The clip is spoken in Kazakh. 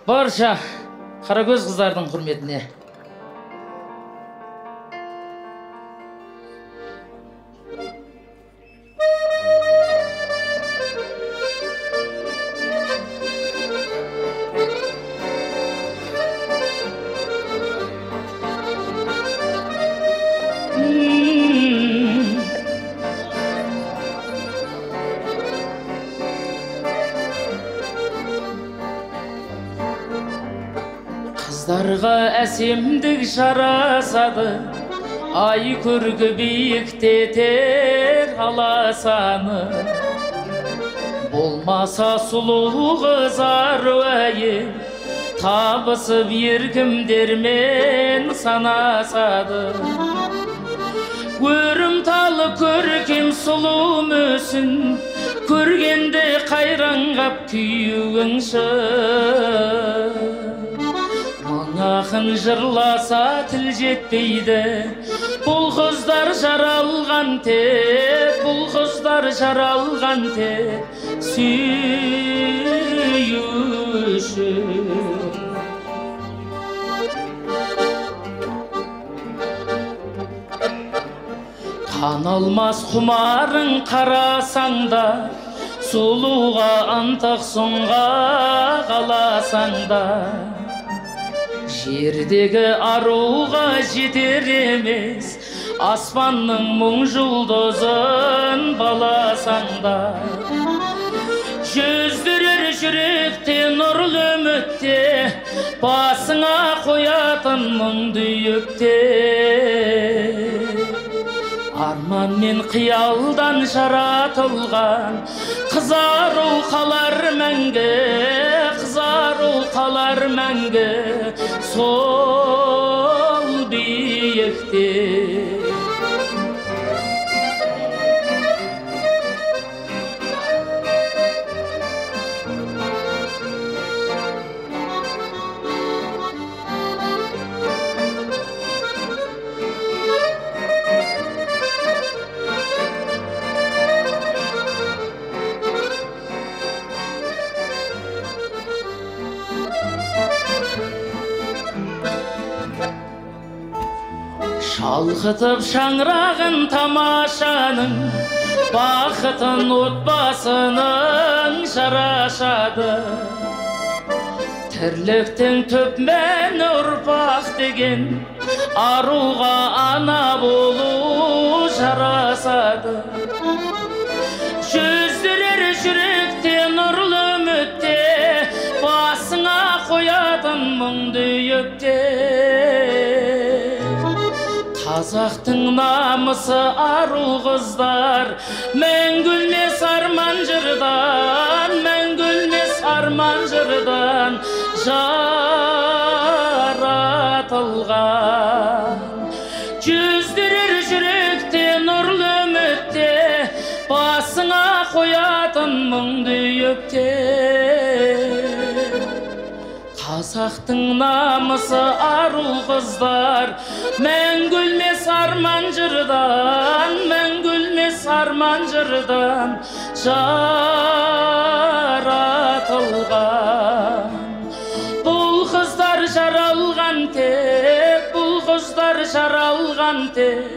Барша қаракөз қыздардың құрметіне. Қыздарға әсемдік жарасады, ай көргі биіктетер аласаны. Болмаса сұлу қыз ару әйел, табысып еркімдермен санасады. Көрімталы көркем сұлу мүсін, көргенде қайраңғап күйеуіңші. Ақын жырласа тіл жетпейді, бұл қыздар жаралған тек, бұл қыздар жаралған тек сүйуші. Таналмас құмарың қарасаңда, сұлуға антақ соңға қаласаңда, жердегі аруға жетер емес, аспанның мұң жұлдызын баласаңда. Жүздірер жүректе нұрлы үмітте, басыңа қоятын мұңды үйікте. Арман мен қиялдан жаратылған, қызару қалар мәңгі, қызару қалар мәңгі сол биікте. Шалқытып шаңырағын тамашаның, бақытын отбасының жарашады. Тірліктің түп мәні ұрпақ деген, аруға ана болу жарасады. Жүздірер жүректе нұрлы үмітте, басыңа қоятын мұңды үйікте. Қазақтың намысы ару қыздар, мәңгілмес арман жырдан, мәңгілмес арман жырдан жаратылған. Жүздірер жүректе нұрлы үмітте, басыңа қоятын мұңды үйікте. Қазақтың намысы ару қыздар, мәңгілмес арман жырдан, мәңгілмес арман жырдан жаратылған. Бұл қыздар жаралған тек, бұл қыздар жаралған тек